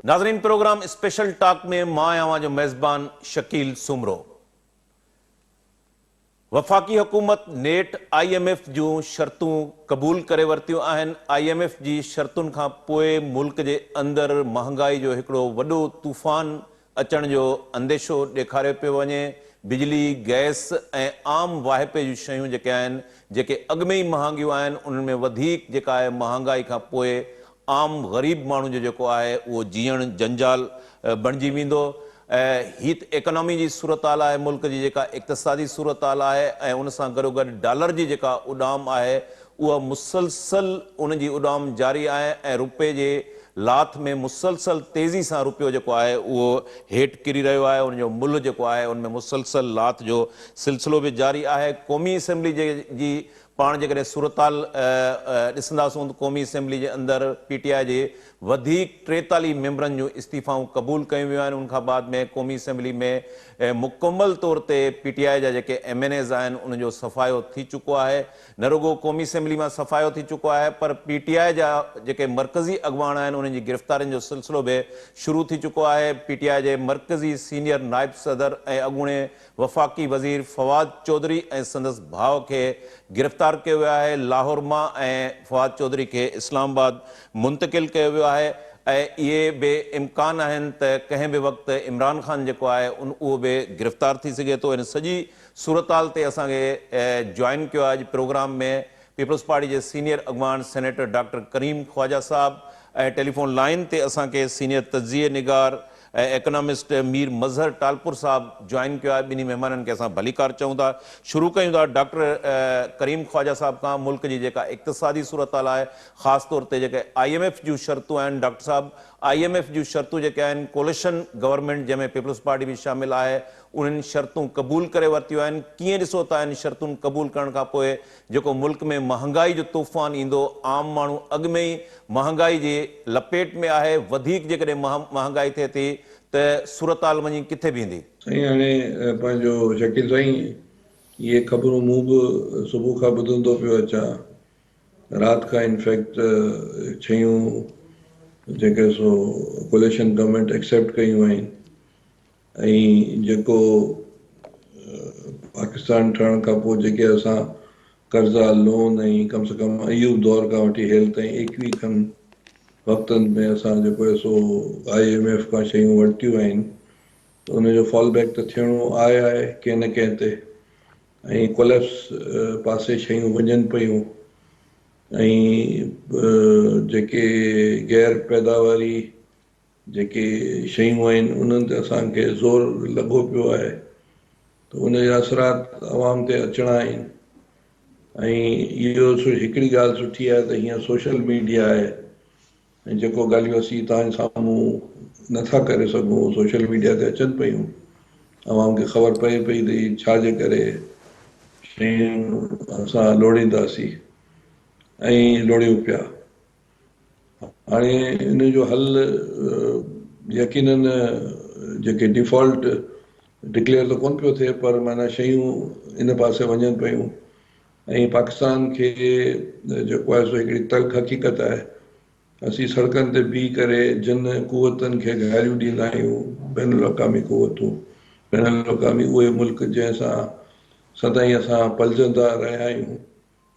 नाज़रीन, programme special talk में मां आवां जो मेज़बान शकील सुमरो। वफ़ाक़ी हुकूमत नेट IMF जूं शर्तूं क़बूल करे वरितियूं आहिनि। IMF जी शर्तुनि खां पोइ मुल्क जे अंदरि महांगाई जो हिकिड़ो वॾो तूफ़ान अचण जो अंदेशो ॾेखारियो पियो वञे। बिजली, गैस ऐं आम वाहिपे जूं शयूं जेके आहिनि, जेके अॻु में ई महांगियूं आहिनि, उन्हनि में वधीक जेका आहे महांगाई खां पोइ आम ग़रीब माण्हू जो जेको आहे उहो जीअण जंजाल बणिजी वेंदो। ही त इकनॉमी जी सूरत हाल आहे, मुल्क जी जेका इक़्तिसादी सूरत हाल आहे, ऐं उन सां गॾोगॾु डॉलर जी जेका उॾाम आहे उहा मुसलसल उन जी उॾाम जारी आहे ऐं रुपए जे लाथ में मुसलसल तेज़ी सां रुपयो जेको आहे उहो हेठि किरी रहियो आहे। उनजो मुल्ह जेको आहे उनमें मुसलसल लाथ जो सिलसिलो बि जारी आहे। क़ौमी असेंबली जी पाण जेकॾहिं सूरत हाल ॾिसंदासूं त क़ौमी असेंबली जे अंदरि PTI जे वधीक 43 मेंबरनि जूं इस्तीफ़ाऊं क़बूल कयूं वियूं आहिनि। उनखां बाद में क़ौमी असेंबली में मुकमल तौर ते PTI जा जेके MNAs आहिनि उनजो सफ़ायो थी चुको आहे। न रुगो क़ौमी असेंबली मां सफ़ायो थी चुको आहे, पर PTI जा जेके मरकज़ी अॻवान आहिनि उन्हनि जी गिरफ़्तारियुनि जो सिलसिलो बि शुरू थी चुको आहे। PTI जे मरकज़ी सीनियर नाइब सदर ऐं अॻूणे वफ़ाक़ी वज़ीर फवाद चौधरी ऐं संदसि भाउ खे गिरफ़्तार कयो वियो आहे। लाहौर मां ऐं फवाद चौधरी खे इस्लामाबाद मुंतक़िल कयो वियो आहे ऐं इहे बि इम्कान आहिनि त कंहिं बि वक़्तु इमरान ख़ान जेको आहे उहो बि गिरफ़्तार थी सघे थो। इन सॼी सूरत हाल ते असांखे जॉइन कयो आहे अॼु प्रोग्राम में पीपल्स पार्टी जे सीनियर अॻवान सेनेटर डॉक्टर करीम ख्वाजा साहब ऐं टेलीफोन लाइन ते असांखे सीनियर तज़िये निगार ऐं इकनॉमिस्ट मीर मज़हर टालपुर साहब जॉइन कयो आहे। ॿिन्ही महिमाननि खे असां भलीकार चऊं था। शुरू कयूं था डॉक्टर करीम ख्वाजा साहब खां। मुल्क जी जेका इक़्तिसादी सूरत हाल आहे, ख़ासि तौर ते जेके IMF जूं शर्तूं आहिनि, डॉक्टर साहब IMF जूं शर्तूं जेके आहिनि कोलिशन गवर्नमेंट जंहिंमें पीपल्स पार्टी बि शामिल आहे उन्हनि शर्तूं क़बूल करे वरितियूं आहिनि। कीअं ॾिसो था इन शर्तुनि क़बूल करण खां पोइ जेको मुल्क में महांगाई जो तूफ़ान ईंदो, आम माण्हू अॻु में ई महांगाई जे लपेट में आहे, वधीक जेकॾहिं महांगाई थिए थी त सूरत हाल वञी किथे बीहंदी? साईं, हाणे पंहिंजो शकील साईं, इहे ख़बरूं मूं बि सुबुह खां ॿुधंदो पियो अचां। राति खां इनफैक्ट शयूं जेके सो कोलिशन गवर्नमेंट एक्सेप्ट कयूं आहिनि ऐं जेको पाकिस्तान ठहण खां पोइ जेके असां कर्ज़ा, लोन ऐं कम से कम अयूब दौर खां वठी हेल ताईं 21 खनि वक़्तनि में असां जेको आहे सो IMF खां शयूं वरितियूं आहिनि, त उनजो फॉल बैक त थियणो आहे कंहिं न कंहिं ते, ऐं कोलैप्स पासे शयूं वञनि पियूं ऐं जेके गैर पैदावारी जेके शयूं आहिनि उन्हनि ते असांखे ज़ोर लॻो पियो आहे, त उनजा असरात अवाम ते अचणा आहिनि। ऐं इहो हिकिड़ी ॻाल्हि सुठी आहे त हीअं सोशल मीडिया आहे ऐं जेको ॻाल्हियूं असीं तव्हांजे साम्हूं नथा करे सघूं सोशल मीडिया ते अचनि पियूं, अवाम खे ख़बर पए पई त छाजे करे शयूं असां लोड़ींदासीं ऐं लोड़ियूं पिया। हाणे इन जो हल यकीनन जेके डिफॉल्ट डिक्लेयर त कोन पियो थिए, पर माना शयूं इन पासे वञनि पियूं ऐं पाकिस्तान खे जेको आहे सो हिकिड़ी तल्ख़ हक़ीक़त आहे। असीं सड़कनि ते बीह करे जिन कुवतनि खे गारियूं ॾींदा आहियूं, बैनुल अक़वामी कुवतूं, बैनुल अक़वामी उहे मुल्क जंहिंसां सदाईं असां पलजंदा रहिया आहियूं,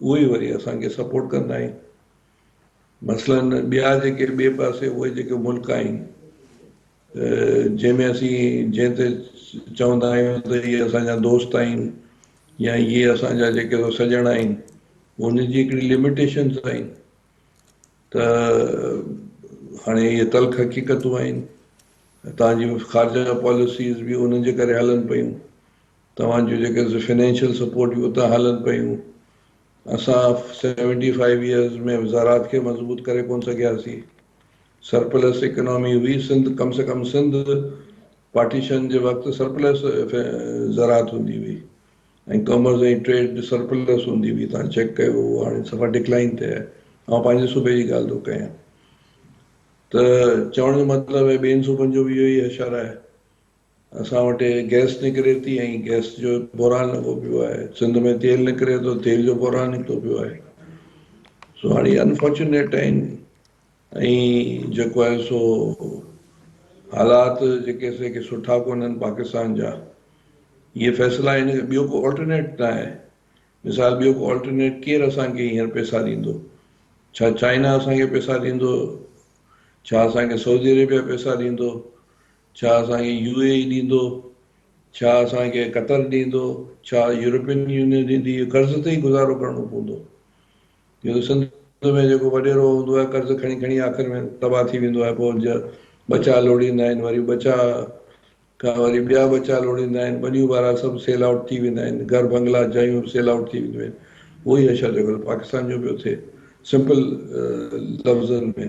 उहे वरी असांखे सपोर्ट कंदा आहिनि। मसलन ॿिया जेके ॿिए पासे उहे जेके मुल्क आहिनि जंहिंमें असीं जंहिं ते चवंदा आहियूं त इहे असांजा दोस्त आहिनि या इहे असांजा जेके सॼण आहिनि, उनजी हिकिड़ी लिमिटेशन्स आहिनि। त हाणे इहे तल्ख़ हक़ीक़तूं आहिनि। तव्हांजी ख़ारजा पॉलिसीज़ बि उन्हनि जे करे हलनि पियूं, तव्हांजूं जेके फाइनेंशियल सपोर्ट बि उतां हलनि पियूं। असां 75 ईयर्स में ज़रात खे मज़बूत करे कोन सघियासीं। सरप्लस इकनॉमी हुई सिंध, कम से कम सिंध पार्टीशन जे वक़्तु सरप्लस ज़रात हूंदी हुई ऐं कॉमर्स ऐं ट्रेड सरप्लस हूंदी हुई। तव्हां चेक कयो, हाणे सफ़ा डिक्लाइन ते आहे। मां पंहिंजे सूबे जी ॻाल्हि थो कयां, त चवण जो मतिलबु आहे ॿियनि सूबनि जो बि इहो ई हशर आहे। असां वटि गैस निकिरे थी ऐं गैस जो बहिरान लॻो पियो आहे। सिंध में तेल निकिरे थो, तेल जो बहिरान निकितो पियो आहे। सो हाणे अनफॉर्चुनेट आहिनि ऐं जेको आहे सो हालात जेके से कि सुठा कोन्हनि पाकिस्तान जा, ये फैसला इन ॿियो को ऑल्टरनेट न आहे। मिसाल ॿियो को ऑल्टरनेट केरु असांखे हींअर पैसा ॾींदो? छा चाइना असांखे पैसा ॾींदो? छा असांखे सऊदी अरेबिया पैसा ॾींदो? छा असांखे UAE ॾींदो? छा असांखे कतर ॾींदो? छा यूरोपियन यूनियन ॾींदी? कर्ज़ ते ई गुज़ारो करणो पवंदो। इहो सिंध में जेको वॾेरो हूंदो आहे, कर्ज़ खणी खणी आख़िर में तबाह थी वेंदो आहे। पोइ बचा लोड़ींदा आहिनि, वरी बचा खां वरी ॿिया बचा लोड़ींदा आहिनि, वॾियूं वारा सभु सेल आउट थी वेंदा आहिनि, घर बंगला जायूं सेल आउट थी वेंदियूं आहिनि। उहो ई आहे छा जेको पाकिस्तान जो पियो थिए, सिंपल लफ़्ज़नि में।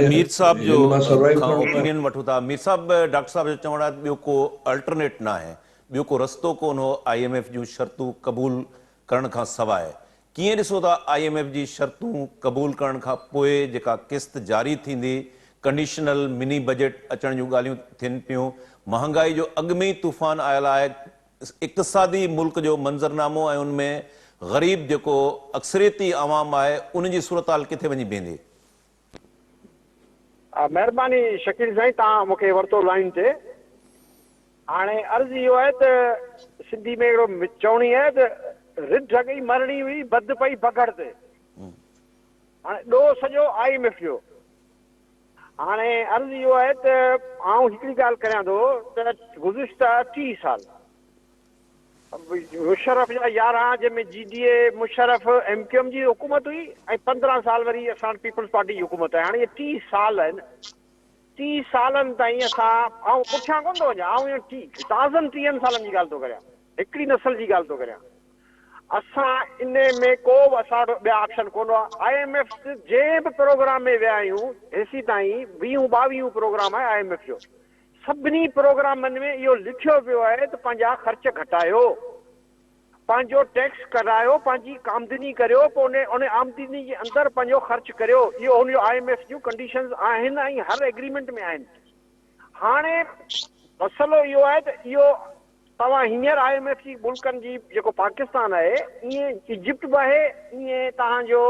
मीर साहब जो हिन मां सर्वाइव खां करणो आहे। ओपिनियन वठूं था। मीर साहब, डॉक्टर साहब जो चवण आहे ॿियो को अल्टरनेट न आहे, ॿियो को रस्तो कोन हो IMF जूं शर्तूं क़बूल करण खां सवाइ। कीअं ॾिसो था IMF जी शर्तूं क़बूल करण खां पोइ जेका किस्त जारी थींदी, कंडीशनल मिनी बजट अचण जूं ॻाल्हियूं थियनि पियूं, महांगाई जो अॻु में ई तूफ़ान आयल आहे, इक़्तिसादी मुल्क जो मंज़रनामो ऐं उनमें ग़रीब जेको अक्सरियती आवाम आहे उन जी सूरत हाल किथे वञी बीहंदी? महिरबानी शकील साईं, तव्हां मूंखे वरितो लाइन ते। हाणे अर्ज़ु इहो आहे त सिंधी में हिकिड़ो चवणी आहे त रिढ गई मरणी हुई, बद पई पकड़ ते। हाणे ॾोह सॼो IMF जो। हाणे अर्ज़ु इहो आहे त आउं हिकिड़ी ॻाल्हि करियां थो त गुज़िश्ता 30 साल मुशर्रफ जा 11, जंहिंमें GDA मुशर्रफ MQM जी हुकूमत हुई, ऐं 15 साल वरी असां पीपल्स पार्टी जी हुकूमत आहे। हाणे इहे 30 साल आहिनि। 30 सालनि ताईं असां, ऐं पुठियां कोन थो वञा, ऐं ताज़नि 30 सालनि जी ॻाल्हि थो करियां, हिकिड़ी नसल जी ॻाल्हि थो करियां। असां इन में को बि असां वटि ॿिया ऑप्शन कोन हुआ। IMF जंहिं बि प्रोग्राम में विया आहियूं हेसी ताईं 20-22 प्रोग्राम आहे IMF जो। सभिनी प्रोग्रामनि में इहो लिखियो पियो आहे त पंहिंजा ख़र्च घटायो, पंहिंजो टैक्स करायो, पंहिंजी आमदनी करियो, पोइ उन आमदनी जे अंदरि पंहिंजो ख़र्च करियो। इहो उन IMF जूं कंडीशन्स आहिनि ऐं हर एग्रीमेंट में आहिनि। हाणे मसइलो इहो आहे त इहो तव्हां हींअर IMF जी मुल्कनि जी जेको पाकिस्तान आहे, ईअं इजिप्ट बि आहे, ईअं तव्हांजो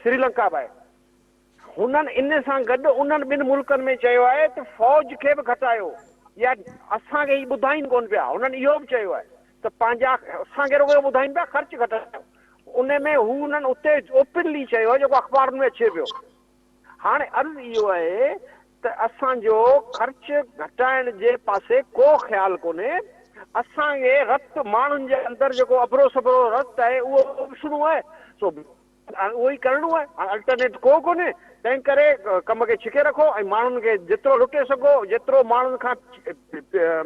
श्रीलंका बि आहे। हुननि इन सां गॾु उन्हनि ॿिनि मुल्कनि में चयो आहे त फ़ौज खे बि घटायो, या असांखे ई ॿुधाइनि कोन पिया। हुननि इहो बि चयो आहे त पंहिंजा असांखे रुॻो ॿुधाइनि पिया ख़र्च घटायो। उन में हू हुननि उते ओपनली चयो आहे, जेको अख़बारुनि में अचे पियो। हाणे अर्ज़ु इहो आहे त असांजो ख़र्च घटाइण जे पासे को ख़्यालु कोन्हे। असांखे रत माण्हुनि जे अंदरि जेको अबरो सबरो रत आहे उहो विझणो आहे, सो उहो ई करिणो आहे। अल्टरनेट को कोन्हे। तंहिं करे कम खे छिके रखो ऐं माण्हुनि खे जेतिरो लुटे सघो, जेतिरो माण्हुनि खां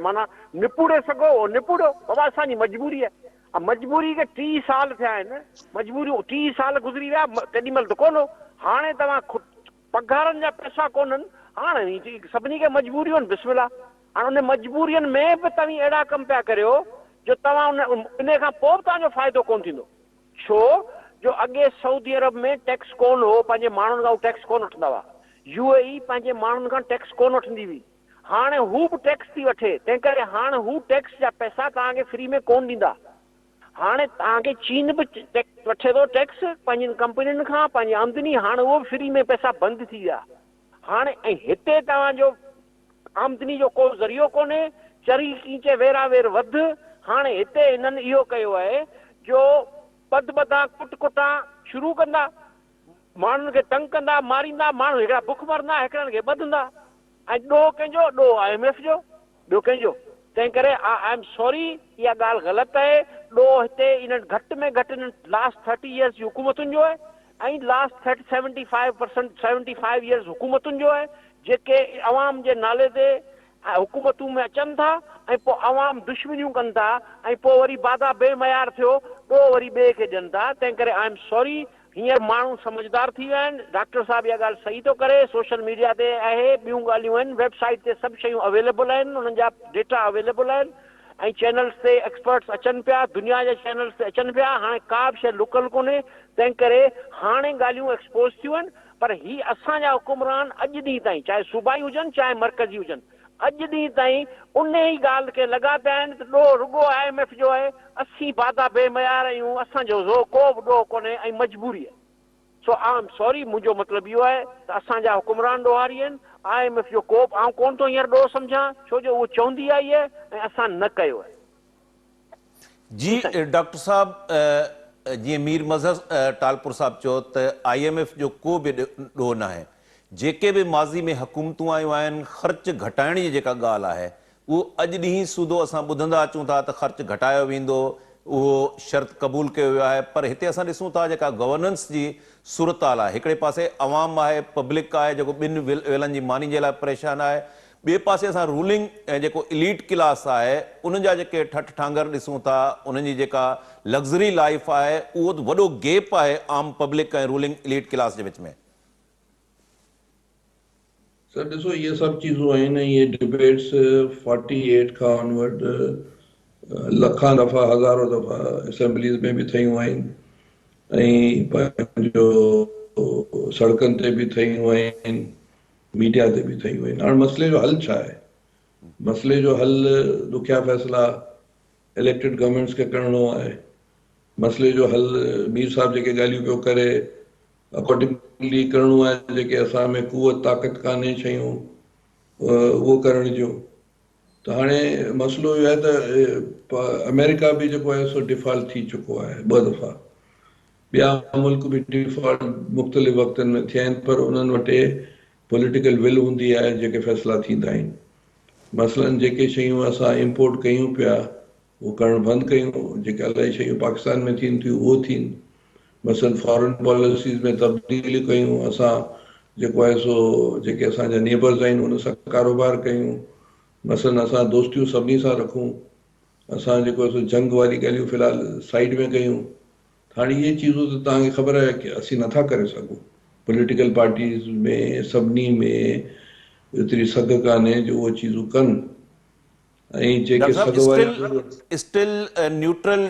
माना निपुड़े सघो उहो निपुड़ो। बाबा असांजी मजबूरी आहे। मजबूरी खे 30 साल थिया आहिनि, मजबूरियूं 30 साल गुज़री विया, तेॾी महिल त कोन हो। हाणे तव्हां पघारनि जा पैसा कोन्हनि, हाणे सभिनी खे मजबूरियूं आहिनि, बिस्मिल्लाह। हाणे उन मजबूरियुनि में बि तव्हां अहिड़ा कम पिया करियो जो तव्हां इन खां पोइ बि तव्हांजो फ़ाइदो कोन थींदो। छो जो अॻे सऊदी अरब में टैक्स कोन हो, पंहिंजे माण्हुनि खां टैक्स कोन वठंदा हुआ। UAE पंहिंजे माण्हुनि खां टैक्स कोन वठंदी हुई। हाणे हू बि टैक्स थी वठे, तंहिं करे हाणे हू टैक्स जा पैसा तव्हांखे फ्री में कोन ॾींदा। हाणे तव्हांखे चीन बि वठे थो टैक्स पंहिंजियुनि कंपनियुनि खां, पंहिंजी आमदनी। हाणे उहो बि फ्री में पैसा बंदि थी विया। हाणे ऐं हिते तव्हांजो आमदनी जो को ज़रियो कोन्हे, चरी खींचे वेरा वेर वधि। हाणे हिते हिननि इहो कयो आहे जो बद बदा कुट कुटा शुरू कंदा, माण्हुनि खे तंग कंदा, मारींदा, माण्हू हिकिड़ा बुख मरंदा, हिकिड़नि खे ॿधंदा। ऐं ॾोह कंहिंजो? ॾोह IMF जो, ॿियो कंहिंजो? तंहिं करे आई एम सॉरी, इहा ॻाल्हि ग़लति आहे। ॾोह हिते इन्हनि घटि में घटि लास्ट 30 इयर्स जी हुकूमतुनि जो आहे, ऐं लास्ट 75 इयर्स हुकूमतुनि जो आहे, जेके अवाम जे नाले ते हुकूमतूं में अचनि था ऐं पोइ अवाम दुश्मनियूं कनि था, ऐं पोइ वरी बादा बेमयार थियो, ॾोह वरी ॿिए खे ॾियनि था। तंहिं करे आई एम सॉरी। हींअर माण्हू समझदार थी विया आहिनि। डॉक्टर साहब इहा ॻाल्हि सही थो करे। सोशल मीडिया ते आहे, ॿियूं ॻाल्हियूं आहिनि, वेबसाइट ते सभु शयूं अवेलेबल आहिनि, उन्हनि जा डेटा अवेलेबल आहिनि, ऐं चैनल्स ते एक्सपर्ट्स अचनि पिया, दुनिया जे चैनल्स ते अचनि पिया। हाणे का बि शइ लुकल कोन्हे। तंहिं करे हाणे ॻाल्हियूं एक्सपोज़ थियूं आहिनि। पर ही असांजा हुकुमरान अॼु ॾींहं ताईं, चाहे सूबाई हुजनि चाहे मर्कज़ी हुजनि, अॼु ॾींहं ताईं उन ई ॻाल्हि खे लॻा पिया आहिनि त ॾोह रुॻो IMF जो आहे, असीं बादा बेमयार आहियूं, असांजो को बि ॾोह कोन्हे ऐं मजबूरी आहे। सो आई एम सॉरी। मुंहिंजो मतिलबु इहो आहे त असांजा हुकुमरान ॾोहारी आहिनि, IMF जो को आउं कोन थो हींअर ॾोह सम्झां, छो जो उहो चवंदी आई आहे ऐं असां न कयो आहे। जी डॉक्टर साहब, जीअं मीर मज़हर टालपुर साहब चयो त IMF जो को बि ॾोह न आहे। जेके बि माज़ी में हुकूमतूं आयूं आहिनि, ख़र्च घटाइण जी जेका ॻाल्हि आहे उहो अॼु ॾींहुं सूदो असां ॿुधंदा अचूं था त ख़र्च घटायो वेंदो, उहो शर्त क़बूल कयो वियो आहे। पर हिते असां ॾिसूं था जेका गवर्नेंस जी सूरत हाल आहे, हिकिड़े पासे अवाम आहे, पब्लिक आहे जेको ॿिनि वेलनि जी मानी जे लाइ परेशान आहे, ॿिए पासे असां रूलिंग ऐं जेको इलीट क्लास आहे उन जा जेके ठठ ठांगर ॾिसूं था, उन्हनि जी जेका लग्ज़री लाइफ आहे, उहो वॾो गैप आहे आम पब्लिक ऐं रूलिंग इलीट क्लास जे विच में। सर ॾिसो, इहे सभु चीज़ूं आहिनि, इहे डिबेट्स 48 खां ऑनवर्ड लखां दफ़ा हज़ारों दफ़ा असेंबलीज़ में बि थियूं आहिनि ऐं पंहिंजो सड़कनि ते बि थियूं आहिनि, मीडिया ते बि थियूं आहिनि। हाणे मसइले जो हल छा आहे? मसइले जो हल ॾुखिया फ़ैसिला इलेक्टेड गवर्नमेंट्स खे करिणो आहे। मसइले जो हल मीर साहब जेके ॻाल्हियूं पियो करे अकॉर्डिंगली करिणो आहे, जेके असां में कुवत ताक़त कान्हे शयूं उहो करण जूं। त हाणे मसइलो इहो आहे त अमेरिका बि जेको आहे सो डिफॉल्ट थी चुको आहे 2 दफ़ा, ॿिया मुल्क बि डिफॉल्ट मुख़्तलिफ़ वक़्तनि में थिया आहिनि, पर उन्हनि वटि पॉलिटिकल विल हूंदी आहे जेके फ़ैसिला थींदा आहिनि। मसइलनि जेके शयूं असां इम्पोर्ट कयूं पिया उहो करणु बंदि कयूं, जेके इलाही शयूं पाकिस्तान में थियनि थियूं उहो थियनि। मसइलन फॉरेन पॉलिसीज़ में तब्दीली कयूं, असां जेको आहे सो जेके असांजा नेबर्स आहिनि उन सां कारोबार कयूं। मसइलन असां दोस्तियूं सभिनी सां रखूं, असां जेको आहे सो जंग वारी ॻाल्हियूं फ़िलहालु साइड में कयूं। हाणे इहे चीज़ूं त तव्हांखे ख़बर आहे की असीं नथा करे सघूं। पॉलिटिकल पार्टीज़ में सभिनी में एतिरी सघ कान्हे जो उहे चीज़ूं कनि, ऐं जेके डॉक्टर सघ वारी स्टिल न्यूट्रल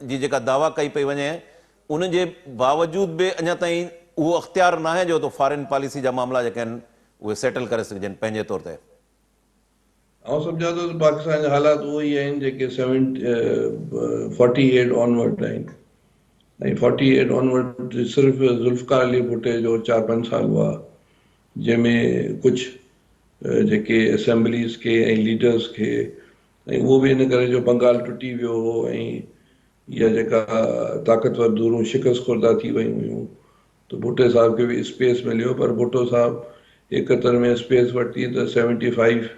जी जेका दावा कई पई वञे, उन जे बावजूद बि अञा ताईं उहो अख़्तियार न आहे जो तो फॉरेन पॉलिसी जा मामला जेके आहिनि उहे सेटल करे सघजनि पंहिंजे तौर ते। आउं सम्झां थो त पाकिस्तान जा हालात उहे ई आहिनि जेके 48 ऑनवर्ड आहिनि, ऐं 48 ऑनवर्ड सिर्फ़ु ज़ुल्फ़िकार अली भुट्टे जो 4-5 साल हुआ, जंहिंमें कुझु जेके असेंबलीज़ खे ऐं लीडर्स खे, ऐं उहो बि इन करे जो बंगाल टुटी वियो हो ऐं इहा जेका ताक़तवर दूरूं शिकस्त खुर्दा थी वियूं हुयूं, त भुट्टे साहब खे बि स्पेस मिलियो। पर भुट्टो साहब 71 में स्पेस वरिती त 75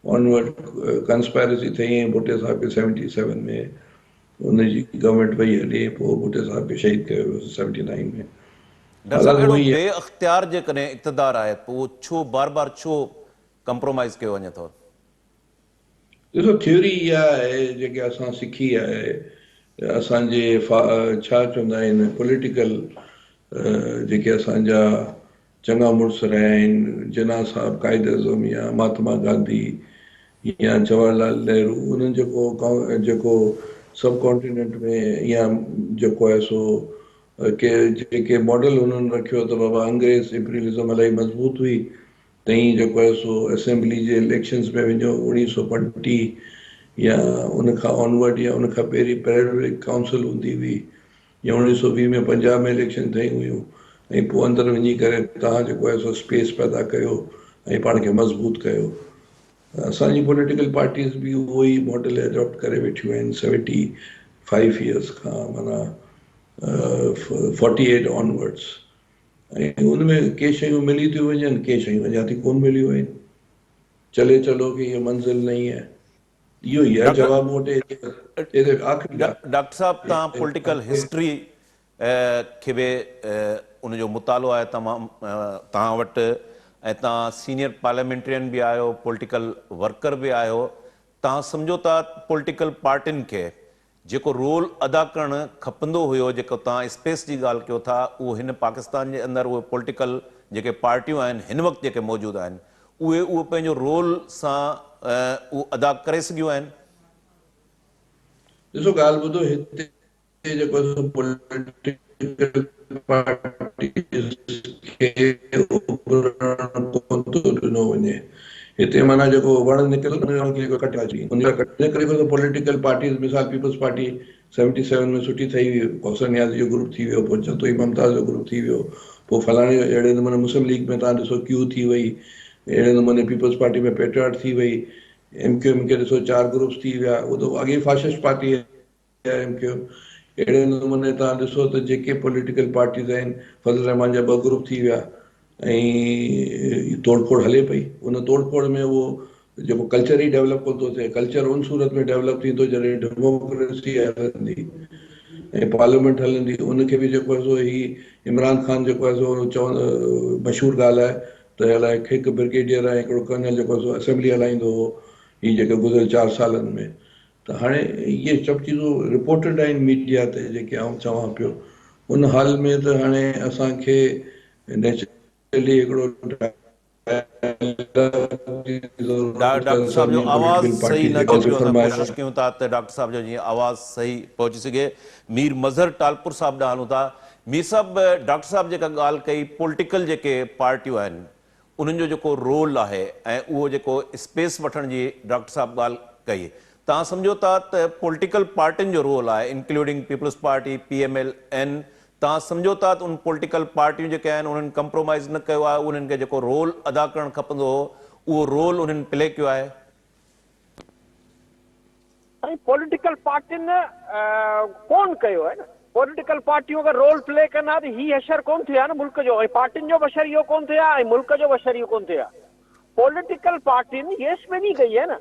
ऑनवर्ड कंस्पायरेसी थी ऐं भुट्टे साहब खे 77 में उनजी गवर्नमेंट वई हली, पोइ भुट्टे साहब खे शहीद कयो वियो 79 में। डॉक्टर साहब, अहिड़ो बे अख़्तियार जेकॾहिं इक़्तिदार आहे पोइ छो बार बार छो कंप्रोमाइज़ कयो वञे थो? ॾिसो, थ्योरी इहा आहे जेके असां सिखी आहे, असांजे छा चवंदा आहिनि पॉलिटिकल जेके असांजा चङा मुड़ुस रहिया आहिनि, जिन्ना साहब, कायद आज़म या महात्मा गांधी या जवाहरलाल नेहरू, उन्हनि जेको सब कॉन्टिनेंट में या जेको आहे सो के जेके मॉडल उन्हनि रखियो त बाबा अंग्रेज़ इंपीरियलिज़म इलाही मज़बूत हुई, तईं जेको आहे सो असेंबली जे इलेक्शन्स में वञो 1935 या उनखां ऑनवर्ड या उनखां पहिरीं पेरियोडिक काउंसिल हूंदी हुई, या 1920 में पंजाब में इलेक्शन थियूं हुयूं, ऐं पोइ अंदरि वञी करे तव्हां जेको आहे सो स्पेस पैदा कयो ऐं पाण खे मज़बूत कयो। असांजी पॉलिटिकल पार्टीज़ बि उहो ई मॉडल एडॉप्ट करे वेठियूं आहिनि 75 इयर्स खां, माना 48 ऑनवर्ड्स, ऐं उनमें के शयूं मिली थियूं वञनि, के शयूं अञा ताईं कोन मिलियूं आहिनि। चले चलो कि ये मंज़िल नहीं है, इहो ई आहे जवाब मूं वटि। आख़िरी डॉक्टर साहब, तव्हां पॉलिटिकल हिस्ट्री खे बि उनजो मुतालो आहे तमामु तव्हां वटि, ऐं तव्हां सीनियर पार्लियामेंटेरियन बि आहियो, पॉलिटिकल वर्कर बि आहियो। तव्हां सम्झो था पॉलिटिकल पार्टियुनि खे जेको रोल अदा करणु खपंदो हुयो, जेको तव्हां स्पेस जी ॻाल्हि कयो था, उहो हिन पाकिस्तान जे अंदरि उहे पॉलिटिकल जेके पार्टियूं आहिनि हिन वक़्तु जेके मौजूदु आहिनि, उहे पंहिंजो रोल सां उहो अदा करे सघियूं आहिनि? ॾिसो, ॻाल्हि ॿुधो, हिते जेको पॉलिटिकल पार्टीज़ खे उभरण कोन थो ॾिनो वञे। हिते माना जेको वण निकिरंदो कटिया अची, उन करे पॉलिटिकल पार्टीज़, मिसाल पीपल्स पार्टी 77 में सुठी ठही हुई, कौसर नियाज़ी जो ग्रुप थी वियो, पोइ चतोई ममताज़ जो ग्रुप थी वियो, पोइ फलाणे अहिड़े नमूने मुस्लिम लीग में तव्हां ॾिसो क्यू थी वई, अहिड़े नमूने पीपल्स पार्टी में पेट्रियाट थी वई, MQM खे ॾिसो 4 ग्रुप्स थी विया, उहो त अॻे फाशिस्ट पार्टी आहे MQM। अहिड़े नमूने तव्हां ॾिसो त जेके पॉलिटिकल पार्टीज़ आहिनि, फज़ल रहमान जा 2 ग्रुप थी विया ऐं तोड़फोड़ हले पई। उन तोड़फोड़ में उहो जेको कल्चर ई डेवलप कोन थो थिए, कल्चर उन सूरत में डेवलप थींदो जॾहिं डेमोक्रेसी हलंदी ऐं पार्लियामेंट हलंदी। उनखे बि जेको आहे सो ही इमरान ख़ान जेको आहे सो चवंदो, मशहूरु ॻाल्हि आहे त अलाए हिकु ब्रिगेडियर ऐं हिकिड़ो कर्नल जेको आहे सो असेंबली हलाईंदो हो, ही जेके गुज़िरियल 4 सालनि में। त हाणे इहे सभु चीज़ूं रिपोर्टेड आहिनि मीडिया ते, जेके आउं चवां पियो। उन हाल में त हाणे असांखे नेचुरली हिकिड़ो डॉक्टर साहब जो आवाज़ सही न अचे पियो, असां कोशिशि कयूं था त डॉक्टर साहब जो जीअं आवाज़ सही पहुची सघे। मीर मज़हर टालपुर साहब ॾांहुं हलूं था। मीर साहब, डॉक्टर साहब जेका ॻाल्हि कई, पॉलिटिकल जेके पार्टियूं आहिनि उन्हनि जो जेको रोल आहे ऐं उहो जेको स्पेस वठण जी डॉक्टर साहब ॻाल्हि कई, तव्हां सम्झो था त पॉलिटिकल पार्टियुनि जो रोल आहे इंक्लूडिंग पीपल्स पार्टी, PMLN, तव्हां सम्झो था त उन पॉलिटिकल पार्टियूं जेके आहिनि उन्हनि कंप्रोमाइज़ न कयो आहे, उन्हनि खे जेको रोल अदा करणु खपंदो हो उहो रोल उन्हनि प्ले कयो आहे? पॉलिटिकल पार्टियुनि कोन कयो आहे न। पॉलिटिकल पार्टियूं अगरि रोल प्ले कंदा त ही अशर कोन थिए हा न मुल्क जो, ऐं पार्टियुनि जो बशर इहो कोन थिए हा ऐं मुल्क जो बशर इहो कोन थिए हा। पॉलिटिकल पार्टियुनि येसमैनी कई आहे न,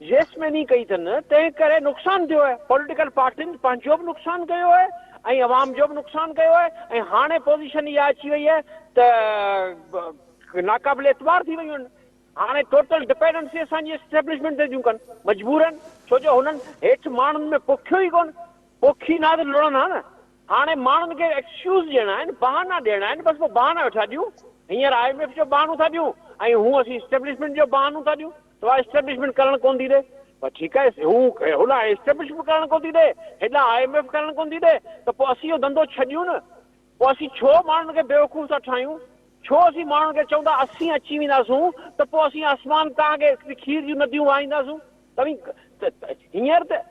येसमैनी कई अथनि, तंहिं करे नुक़सानु थियो आहे। पॉलिटिकल पार्टियुनि पंहिंजो बि नुक़सानु कयो आहे ऐं अवाम जो बि नुक़सानु कयो आहे। ऐं हाणे पोज़ीशन इहा अची वई आहे त नाक़ाबिल एतबार थी वियूं आहिनि। हाणे टोटल डिपेंडेंसी असांजी एस्टेब्लिशमेंट ते थियूं कनि, मजबूर आहिनि, छो जो हुननि हेठि माण्हुनि में पोखियो ई कोन। पोखी न त लुड़नि हा न। हाणे माण्हुनि खे एक्सक्यूज़ ॾियणा आहिनि, बहाना ॾियणा आहिनि, बसि पोइ बहाना वेठा ॾियूं। हींअर IMF जो बहानो था ॾियूं ऐं हूअं असीं एस्टेब्लिशमेंट जो बहानो था ॾियूं, त उहा एस्टेब्लिशमेंट करणु कोन थी ॾे। पर ठीकु आहे, हू होॾां एस्टेब्लिशमेंट करणु कोन थी ॾे, हेॾां IMF करणु कोन थी ॾे, त पोइ असीं इहो धंधो छॾियूं न। पोइ असीं छो माण्हुनि खे बेवकूफ़ था ठाहियूं? छो असीं माण्हुनि खे चऊं था असीं अची वेंदासूं त पोइ असीं आसमान तव्हांखे खीर जूं नदियूं वाहींदासूं? हींअर त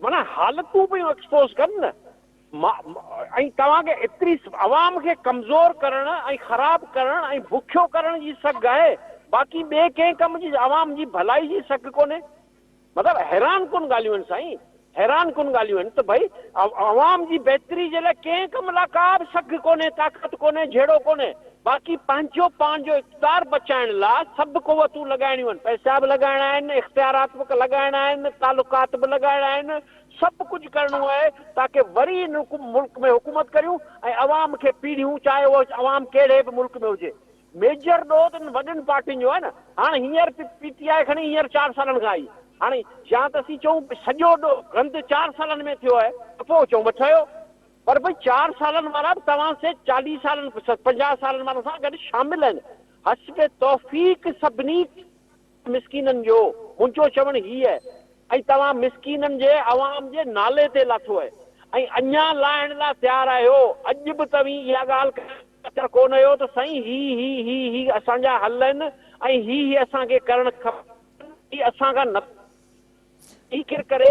माना हालतूं पियूं एक्सपोज़ कनि न। ऐं तव्हांखे एतिरी अवाम खे कमज़ोर करणु ऐं ख़राबु करणु ऐं बुखियो करण जी सघ आहे, बाक़ी ॿिए कंहिं कम जी अवाम जी भलाई जी सघ कोन्हे। मतिलबु हैरान कुन ॻाल्हियूं आहिनि साईं, हैरान कुन ॻाल्हियूं आहिनि त भई अवाम जी बहितरी जे लाइ कंहिं कम लाइ का बि सघ कोन्हे, ताक़त कोन्हे, झेड़ो कोन्हे। बाक़ी पंहिंजो इक़्तिदार बचाइण लाइ सभु क़ुवतूं लॻाइणियूं आहिनि, पैसा बि लॻाइणा आहिनि, इख़्तियारात बि लॻाइणा आहिनि, तालुकात बि लॻाइणा आहिनि, सभु कुझु करिणो आहे ताकी वरी हिन मुल्क में हुकूमत करियूं ऐं अवाम खे पीढ़ियूं, चाहे उहो अवाम कहिड़े बि मुल्क में हुजे। मेजर ॾोह त वॾनि पार्टियुनि जो आहे न। हाणे हींअर PTI खणी हींअर 4 सालनि खां आई, हाणे या त असीं चऊं सॼो गंद 4 सालनि में थियो आहे त पोइ चऊं बि ठहियो। पर भई 4 सालनि वारा बि तव्हां से 40 सालनि 50 सालनि वारनि सां गॾु शामिल आहिनि। हस्ब तौफ़ीक़ सभिनी मिसकीननि जो मुंहिंजो चवणु हीअ आहे। ऐं तव्हां मिसकीननि जे अवाम जे नाले ते लाथो आहे ऐं अञा लाहिण लाइ तयारु आहियो। अॼु बि तव्हीं इहा ॻाल्हि कोन आहियो त साईं ही असांजा हल आहिनि ऐं ही असांखे करणु खपे, ही असांखां न करे।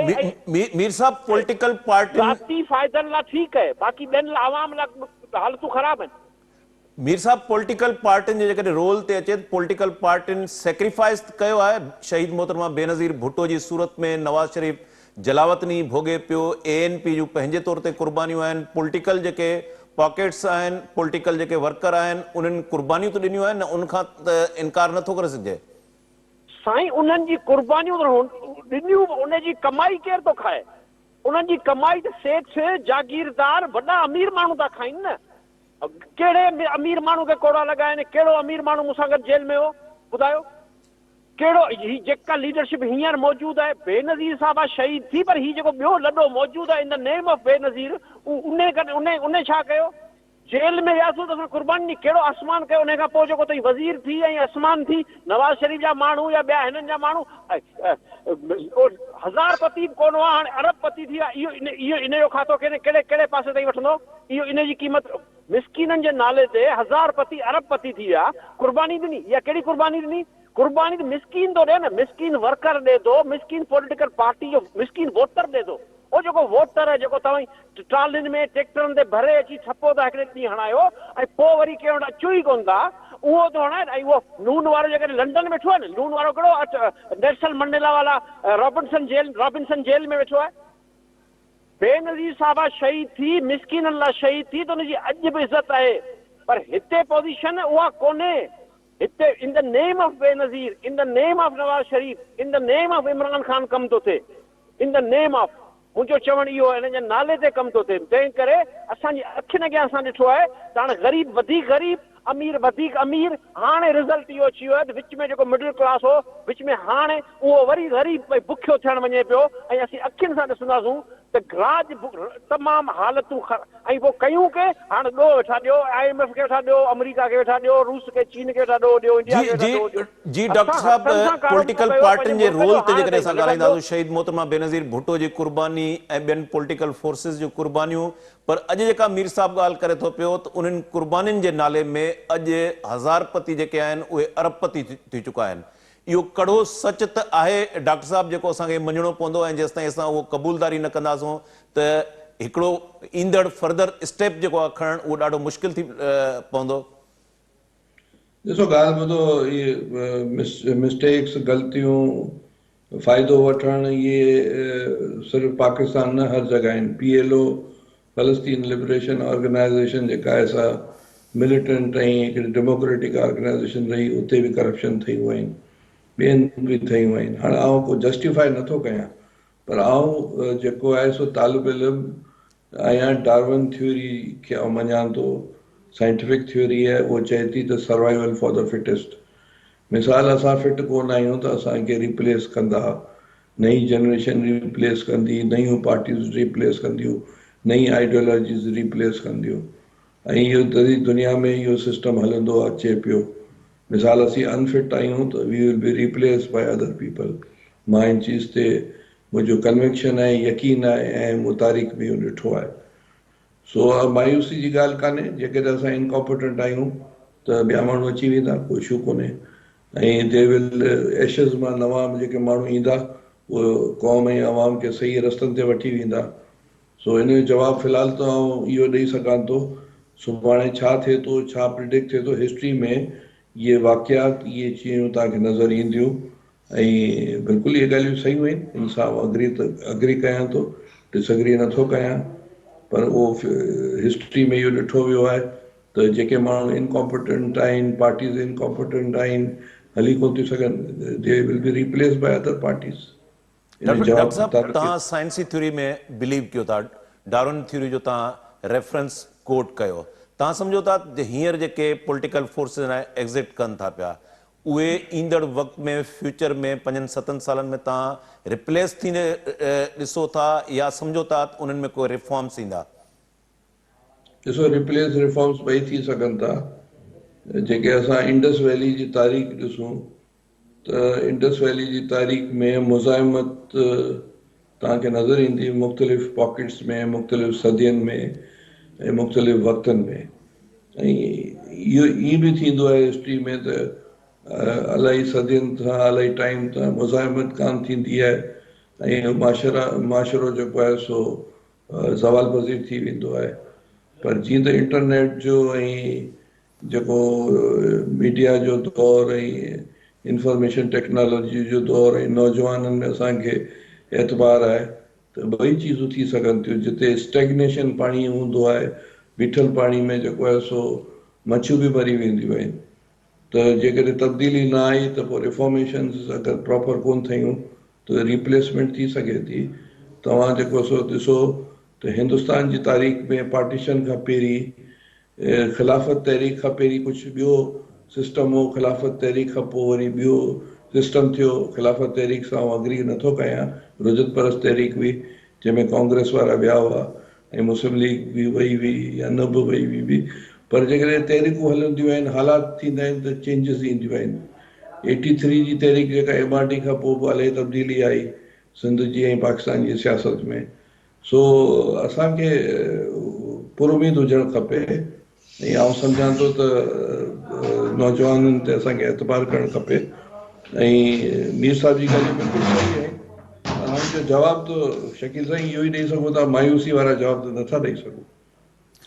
मीर साहब, पॉलिटिकल पार्टियुनि ज़ाती फ़ाइदनि लाइ ठीकु आहे, बाक़ी ॿियनि लाइ अवाम लाइ हालतूं ख़राब आहिनि। मीर साहब, पॉलिटिकल पार्टियुनि जो जेकॾहिं रोल ते अचे, पॉलिटिकल पार्टियुनि सेक्रीफाइस कयो आहे। शहीद मोहतरमा बेनज़ीर भुट्टो जी सूरत में नवाज़ शरीफ़ जलावतनी भोगे पियो, ANP जूं पंहिंजे तौर ते कुर्बानियूं आहिनि, पॉलिटिकल जेके पॉकेट्स आहिनि, पॉलिटिकल जेके वर्कर आहिनि, उन्हनि कुर्बानियूं त ॾिनियूं आहिनि, उनखां त इनकार नथो करे सघिजे। साईं उन्हनि जी कुर्बानियूं ॾिनियूं, उनजी कमाई केरु थो खाए? उन्हनि जी कमाई त सेठ, जागीरदार, वॾा अमीर माण्हू था खाइनि न। कहिड़े अमीर माण्हू खे कोड़ा लॻा आहिनि? कहिड़ो अमीर माण्हू मूंसां गॾु जेल में हो ॿुधायो? कहिड़ो ही जेका लीडरशिप हींअर मौजूदु आहे, बेनज़ीर साहब आहे शहीद थी, पर ही जेको ॿियो लॾो मौजूदु आहे in the name of Benazir, उन छा कयो? जेल में वियासीं त असां कुर्बानी ॾिनी, कहिड़ो आसमान कयो? उन खां पोइ जेको अथई वज़ीर थी ऐं आसमान थी, नवाज़ शरीफ़ जा माण्हू या ॿिया हिननि जा माण्हू हज़ारपति कोन हुआ, हाणे अरबपति थी विया। इहो इन जो खातो कहिड़े पासे ताईं वठंदो? इहो इन जी क़ीमत मिसकीननि जे नाले ते हज़ारपति अरबपति थी विया, कुर्बानी ॾिनी। इहा कहिड़ी कुर्बानी ॾिनी? कुर्बानी त मिसकीन थो ॾिए न, मिसकीन वर्कर ॾिए थो, मिसकीन पॉलिटिकल पार्टी जो मिसकीन वोटर ॾिए थो। उहो जेको वोटर आहे, जेको तव्हां ट्रालियुनि में ट्रैक्टरनि ते भरे अची छपो था हिकिड़े ॾींहुं हणायो ऐं पोइ वरी कंहिं वटि अचो ई कोन था, उहो थो हणे ऐं उहो नून वारो जेकॾहिं लंडन में वेठो आहे न, नून वारो कहिड़ो नेल्सन मंडेला वाला रॉबिन्सन जेल में वेठो आहे। बेनज़ीर साहबा शहीद थी, मिसकीननि लाइ शहीद थी, त हुनजी अॼु बि इज़त आहे, पर हिते पोज़ीशन उहा कोन्हे। हिते in the name of Benazir, in the name of Nawaz Sharif, in the name of Imran Khan कमु थो थिए, इन द नेम ऑफ, मुंहिंजो चवणु इहो आहे, हिन जे नाले ते कमु थो थिए। तंहिं करे असांजी अखियुनि अॻियां असां ॾिठो आहे त हाणे ग़रीब वधीक ग़रीब, अमीर वधीक अमीर, हाणे रिज़ल्ट इहो अची वियो आहे त विच में जेको मिडिल क्लास हो, विच में हाणे उहो वरी ग़रीब भई बुखियो थियणु वञे पियो। ऐं असीं अखियुनि सां ॾिसंदासूं त राज तमामु हालतूं ऐं पोइ कयूं के हाणे ॾो वेठा ॾियो, IMF खे वेठा ॾियो, अमेरिका खे वेठा ॾियो, रूस खे, चीन खे वेठा ॾियो, इंडिया खे वेठा ॾियो। जी डॉक्टर साहब, पॉलिटिकल पार्टियुनि जे रोल ते जेकॾहिं असां ॻाल्हाईंदासीं, शहीद मोहतरमा बेनज़ीर भुट्टो जी कुर्बानी ऐं ॿियनि पॉलिटिकल फोर्सिस जूं कुर्बानियूं, पर अॼु जेका मीर साहब ॻाल्हि करे थो पियो त उन्हनि कुर्बानियुनि जे नाले में अॼु हज़ारपति जेके आहिनि उहे अरबपति थी चुका आहिनि। इहो कड़ो सच त आहे डॉक्टर साहब, जेको असांखे मञणो पवंदो, ऐं जेसिताईं असां उहो क़बूलदारी न कंदासूं त हिकिड़ो ईंदड़ फर्दर स्टेप जेको आहे खणणु उहो ॾाढो मुश्किल थी पवंदो। ॾिसो ॻाल्हि ॿुधो, इहे मिस्टेक्स, ग़लतियूं, फ़ाइदो वठणु, इहे सिर्फ़ु पाकिस्तान न, हर जॻह आहिनि। PLO फ़लस्तीन लिबरेशन ऑर्गेनाइज़ेशन जेका आहे सा मिलिटेंट ऐं हिकिड़ी डेमोक्रेटिक ऑर्गेनाइज़ेशन रही, उते बि करप्शन थी आहिनि, ॿियनि बि थयूं आहिनि। हाणे आउं को जस्टिफाई नथो कयां, पर आउं जेको आहे सो तालिब इल्मु आहियां। डार्विन थ्योरी खे आउं मञां थो, साइंटिफिक थ्योरी आहे, उहो चए थी त सर्वाइवल फॉर द फिटेस्ट। मिसाल, असां फिट कोन आहियूं त असांखे रिप्लेस कंदा, नई जनरेशन रिप्लेस कंदी, नयूं पार्टियूं रिप्लेस कंदियूं, नई आइडियोलॉजीज़ रिप्लेस कंदियूं, ऐं इहो दुनिया में इहो सिस्टम हलंदो अचे पियो। मिसाल, असीं अनफिट आहियूं त we will be replace by other people. मां इन चीज़ ते मुंहिंजो कन्विक्शन आहे, यकीन आहे, ऐं मूं तारीख़ में इहो ॾिठो आहे। सो मायूसी जी ॻाल्हि कान्हे, जेकॾहिं असां इनकॉम्पिटेंट आहियूं त ॿिया माण्हू अची वेंदा, कोई इशू कोन्हे। ऐं दे विल एशेस मां नवां जेके माण्हू ईंदा, उहो क़ौम ऐं अवाम खे सही रस्तनि ते वठी वेंदा। सो इन जो जवाबु फ़िलहाल त आउं इहो ॾेई सघां थो, सुभाणे छा थिए थो, छा प्रिडिक्ट थिए थो हिस्ट्री में, इहे वाक़ियात, इहे शयूं तव्हांखे नज़र ईंदियूं। ऐं बिल्कुलु इहे ॻाल्हियूं सहियूं आहिनि, इन सां अग्री कयां थो, डिसएग्री नथो कयां, पर उहो हिस्ट्री में इहो ॾिठो वियो आहे त जेके माण्हू इनकॉम्पिटेंट आहिनि, पार्टीज़ इनकॉम्पिटेंट आहिनि, हली कोन थियूं सघनि, they will be replace by other parties. Doctor साहब, तव्हां साइंसी थ्योरी में बिलीव कयो था, डार्विन थ्योरी जो तव्हां रेफरेंस कोट कयो, तव्हां सम्झो था हींअर जेके पॉलिटिकल फोर्सिस एग्ज़िट कनि था पिया, उहे ईंदड़ वक़्त में, फ्यूचर में, 5-7 सालनि में तव्हां रिप्लेस थींदे ॾिसो था, या सम्झो था उन्हनि में कोई रिफॉर्म्स ईंदा? ॾिसो, रिप्लेस रिफॉर्म्स ॿई थी सघनि था। जेके असां इंडस वैली जी तारीख़ ॾिसूं त इंडस वैली जी तारीख़ में मुज़ाहिमत तव्हांखे नज़र ईंदी, मुख़्तलिफ़ पॉकेट्स में, मुख़्तलिफ़ सदियुनि में ऐं मुख़्तलिफ़ वक़्तनि में। ऐं इहो ईअं बि थींदो आहे हिस्ट्री में त इलाही सदियुनि खां, इलाही टाइम तां मुज़ाहिमत कान थींदी आहे, ऐं माशरो जेको आहे सो ज़वाल पज़ीर थी वेंदो आहे। पर जीअं त इंटरनेट जो ऐं जेको मीडिया जो दौरु ऐं इंफॉर्मेशन टेक्नोलॉजी जो दौरु ऐं नौजवाननि में असांखे एतबार आहे त ॿई चीज़ूं थी सघनि थियूं। जिते स्टेग्नेशन पाणी हूंदो आहे, बीठल पाणी में जेको आहे सो मच्छियूं बि मरी वेंदियूं आहिनि। त जेकॾहिं तब्दीली न आई त पोइ रिफॉर्मेशन्स अगरि प्रॉपर कोन थियूं त रिप्लेसमेंट थी सघे थी। तव्हां जेको सो ॾिसो त हिंदुस्तान जी तारीख़ में पार्टीशन खां पहिरीं, ख़िलाफ़त तहरीक खां पहिरीं कुझु ॿियो सिस्टम हो, ख़िलाफ़त तहरीक खां पोइ वरी ॿियो सिस्टम थियो। ख़िलाफ़त तहरीक सां आउं अग्री नथो कयां, रुजत परस्त तहरीक हुई जंहिंमें कांग्रेस वारा विया हुआ ऐं मुस्लिम लीग बि वई हुई या न बि वई हुई बि, पर जेकॾहिं तहरीकूं हलंदियूं आहिनि, हालात थींदा आहिनि त चेंजिस ईंदियूं आहिनि। 83 जी तहरीक जेका MRD खां पोइ बि इलाही तब्दीली आई सिंध जी ऐं पाकिस्तान जी सियासत में। सो असांखे पुरुमीद हुजणु खपे, ऐं आउं सम्झां थो त नौजवाननि ते असांखे एतबार करणु खपे। ऐं मीर साहब जी ॻाल्हि बिल्कुलु सही आहे। हाणे जो जवाबु त शकील साईं इहो ई ॾेई सघूं था, मायूसी वारा जवाब त नथा ॾेई सघूं।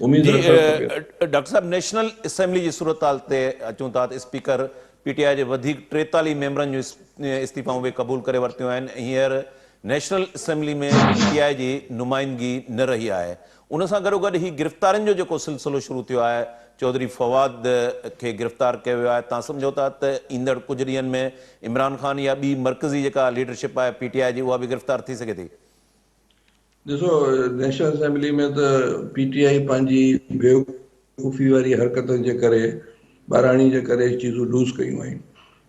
उम्मीद जी रखणु खपे। डॉक्टर साहब, नेशनल असेंबली जी सूरत हाल ते अचूं था त स्पीकर पीटीआई जे वधीक 43 मेंबरनि जूं इस्तीफ़ाऊं उहे क़बूल करे वरितियूं आहिनि। हींअर नेशनल असेंबली में पीटीआई जी नुमाइंदगी न रही आहे। उन सां गॾोगॾु ही गिरफ़्तारियुनि जो जेको सिलसिलो शुरू थियो आहे, चौधरी फवाद खे गिरफ़्तार कयो वियो आहे। तव्हां सम्झो था त ईंदड़ कुझु ॾींहंनि में इमरान ख़ान या ॿी मर्कज़ी जेका लीडरशिप आहे पीटीआई जी, उहा बि गिरफ़्तार थी सघे थी? ॾिसो, नेशनल असेंबली में त पीटीआई पंहिंजी बेवकूफ़ी वारी हरकतुनि जे करे, ॿाराणी जे करे चीज़ूं लूज़ कयूं आहिनि।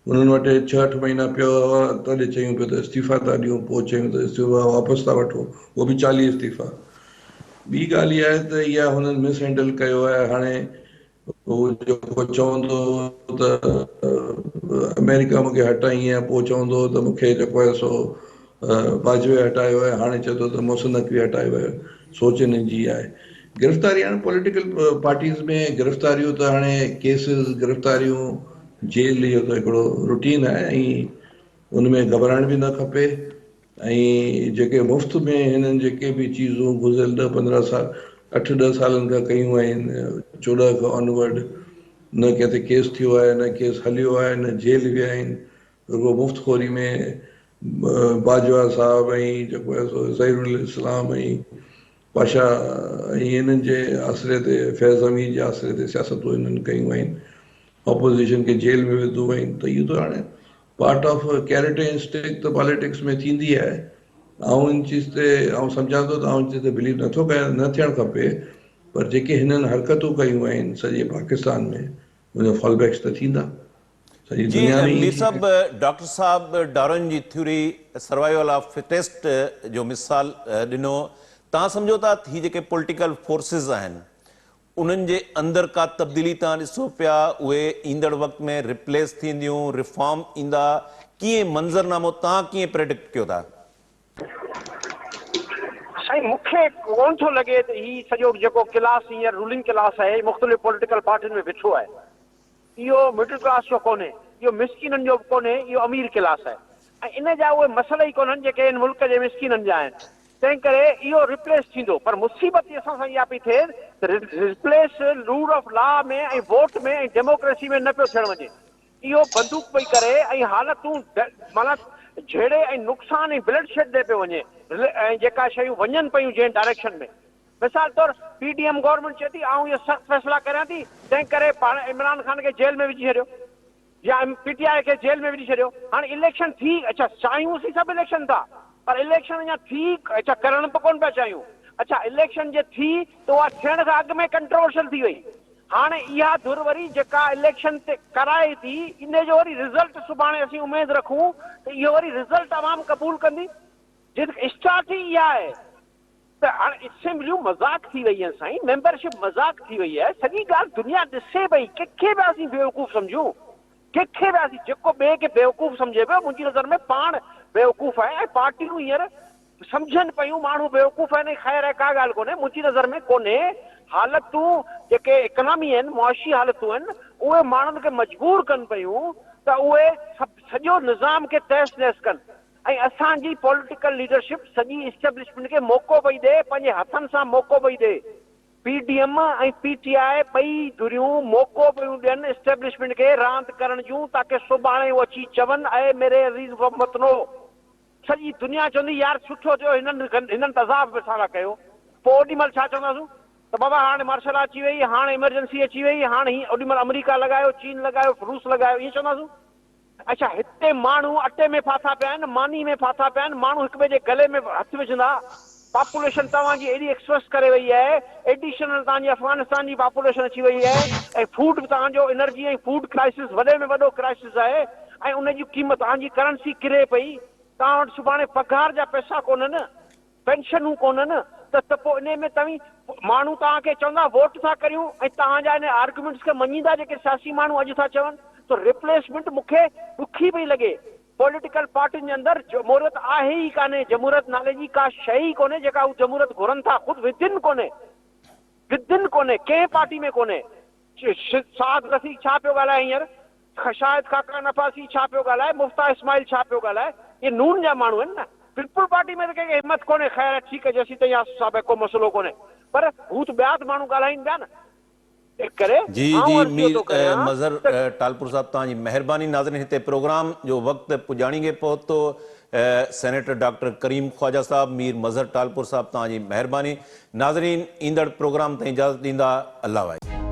उन्हनि वटि 6-8 महीना पियो हुआ, तॾहिं चयूं पियो त इस्तीफ़ा था ॾियूं, पोइ चयूं त इस्तीफ़ा वापसि था वठो, उहो बि 40 इस्तीफ़ा। ॿी ॻाल्हि इहा आहे त इहा हुननि मिसहैंडल कयो आहे। हाणे उहो जेको चवंदो त अमेरिका मूंखे हटाई आहे, पोइ चवंदो त मूंखे जेको आहे सो वाजवे हटायो आहे, हाणे चए थो त मुहसिन नक़वी हटायो आहे। सोच हिननि जी आहे। गिरफ़्तारी हाणे पॉलिटिकल पार्टीज़ में गिरफ़्तारियूं त हाणे केसिस, गिरफ़्तारियूं, जेल, इहो त हिकिड़ो रूटीन आहे ऐं उनमें घबराइण बि न खपे। ऐं जेके मुफ़्त में हिननि जेके बि चीज़ूं गुज़िरियल 10-15 साल, 8-10 सालनि खां कयूं आहिनि, 14 खां ऑनवर्ड, न कंहिं ते केस थियो आहे, न केस हलियो आहे, न जेल विया आहिनि। रुॻो मुफ़्तखोरी में बाजवा साहब ऐं जेको आहे सो ज़हीरुल इस्लाम ऐं पाशा ऐं हिननि जे आसिरे ते, फैज़ अमीर जे आसिरे ते सियासतूं हिननि कयूं आहिनि, ऑपोज़िशन खे जेल में विधो आहिनि। त इहो त हाणे part of carrot and stick त पॉलिटिक्स में थींदी आहे। इन चीज़ ते सम्झां थो त इन चीज़ ते बिलीव नथो कया, न थियणु खपे, पर जेके हिननि हरकतूं कयूं आहिनि सॼे पाकिस्तान में, उनजा फॉलबैक्स त थींदा सॼी जी दुनिया में ई मीर थी। साहब, डॉक्टर साहब डारोन जी थ्योरी सर्वाइवल ऑफ फिटेस्ट जो मिसाल ॾिनो। तव्हां सम्झो था ही जेके पॉलिटिकल फोर्सिस आहिनि उन्हनि जे अंदरि का तब्दीली तव्हां ॾिसो पिया, उहे ईंदड़ वक़्त में रिप्लेस थींदियूं, रिफॉर्म ईंदा, कीअं मंज़रनामो तव्हां कीअं प्रेडिक्ट कयो था? साईं, मूंखे कोन थो लॻे त ही सॼो जेको क्लास हींअर रूलिंग क्लास आहे, मुख़्तलिफ़ पॉलिटिकल पार्टियुनि में बिठो आहे, इहो मिडिल क्लास जो कोन्हे, इहो मिसकिननि जो कोन्हे, इहो अमीर क्लास आहे। ऐं इन जा उहे मसइला ई कोन्हनि जेके हिन मुल्क जे मिसकिननि जा आहिनि। तंहिं करे इहो रिप्लेस थींदो, पर मुसीबत असां सां इहा पई थिए त रिप्लेस रूल ऑफ लॉ में ऐं वोट में ऐं डेमोक्रेसी में न पियो थियणु वञे। इहो बंदूक पई करे ऐं हालतूं माना झेड़े ऐं नुक़सान ऐं ब्लड शेड ॾे पियो वञे, ऐं जेका शयूं वञनि पियूं जंहिं डायरेक्शन में। मिसाल तौरु पीडीएम गवर्नमेंट चए थी आऊं इहे सख़्तु फ़ैसिला करियां थी, तंहिं करे पाण इमरान ख़ान खे जेल में विझी छॾियो या पीटीआई खे जेल में विझी छॾियो। हाणे इलेक्शन थी, अच्छा चाहियूंसीं सभु इलेक्शन था, पर इलेक्शन अञा थी, अच्छा करण बि कोन पिया चाहियूं। अच्छा इलेक्शन जे थी त उहा थियण खां अॻु में कंट्रोवर्शियल थी वई। हाणे इहा धुर वरी जेका इलेक्शन ते कराए थी, इन जो वरी रिज़ल्ट सुभाणे असीं उमेदु रखूं त इहो वरी रिज़ल्ट आवाम क़बूल कंदी। जिते स्टार्ट ई इहा आहे त हाणे असेंबलियूं मज़ाक थी वई आहिनि साईं, मेंबरशिप मज़ाक थी वई आहे। सॼी ॻाल्हि दुनिया ॾिसे पई, कंहिंखे बि असीं बेवकूफ़ सम्झूं, कंहिंखे बि असीं जेको ॿिए खे बेवकूफ़ सम्झे पियो, मुंहिंजी नज़र में पाण बेवकूफ़ आहे। ऐं पार्टियूं हींअर सम्झनि पियूं माण्हू बेवकूफ़ आहिनि, ख़ैर आहे का ॻाल्हि कोन्हे, मुंहिंजी नज़र में कोन्हे। हालतूं जेके इकनॉमी आहिनि, मुआशी हालतूं आहिनि, उहे माण्हुनि खे मजबूर कनि पियूं त उहे सॼो निज़ाम खे तहस नहस कनि। ऐं असांजी पॉलिटिकल लीडरशिप सॼी इस्टेब्लिशमेंट खे मौक़ो पई ॾे, पंहिंजे हथनि सां मौक़ो पई ॾे। पीडीएम ऐं पीटीआई ॿई धुरियूं मौक़ो पियूं ॾियनि इस्टेब्लिशमेंट खे रांदि करण जूं, ताकी सुभाणे उहे अची चवनि ऐं मेरे अज़ीज़ वतनो, सॼी दुनिया चवंदी यार सुठो थियो हिननि तज़ाब मिसाला कयो। पोइ ओॾी महिल छा चवंदासीं त बाबा हाणे मार्शल अची वई, हाणे इमरजेंसी अची वई, हाणे हीअं ओॾी महिल अमेरिका लॻायो, चीन लॻायो, रूस लॻायो, ईअं चवंदासीं। अच्छा हिते माण्हू अटे में फाथा पिया आहिनि, मानी में फाथा पिया आहिनि, माण्हू हिक ॿिए जे गले में हथु विझंदा। पॉपुलेशन तव्हांजी एॾी एक्सप्रेस करे वई आहे, एडिशनल तव्हांजी अफ़गानिस्तान जी पॉपुलेशन अची वई आहे, ऐं फूड बि तव्हांजो एनर्जी ऐं फूड क्राइसिस वॾे में वॾो क्राइसिस आहे, ऐं उनजी क़ीमत तव्हांजी करंसी किरे पई। तव्हां वटि सुभाणे पघार जा पैसा कोन्हनि, पेंशनूं कोन्हनि, त पोइ इन में तव्हीं माण्हू तव्हांखे चवंदा वोट था करियूं, ऐं तव्हांजा इन आर्गुमेंट्स खे मञींदा जेके सियासी माण्हू अॼु था चवनि। तो रिप्लेसमेंट मूंखे ॾुखी पई लॻे। पॉलिटिकल पार्टियुनि जे अंदरि जमूरियत आहे ई कान्हे, जमूरियत नाले जी का शइ ई कोन्हे जेका हू जमूरियत घुरनि था, ख़ुदि विदिन कोन्हे, विदिन कोन्हे, कंहिं पार्टी में कोन्हे। साद रफ़ी छा पियो ॻाल्हाए हींअर, शाहिद खाका नफ़ासी छा पियो ॻाल्हाए, मुफ्ता इस्माइल छा पियो ॻाल्हाए, इहे नून जा माण्हू आहिनि न। पीपल पार्टी में तो कंहिंखे हिमत कोन्हे, ख़ैर ठीकु आहे जेसीं ताईं साहिब को मसइलो कोन्हे, पर हू त ॿिया त माण्हू ॻाल्हाइनि पिया न। करे जी जी मीर मज़हर टालपुर साहब तव्हांजी महिरबानी। नाज़रीन हिते प्रोग्राम जो वक़्तु पुॼाणी खे पहुतो। सेनेटर डॉक्टर करीम ख्वाजा साहब, मीर मज़हर टालपुर साहब तव्हांजी महिरबानी। नाज़रीन ईंदड़ प्रोग्राम ताईं इजाज़त ॾींदा। अल्लाह वाहे।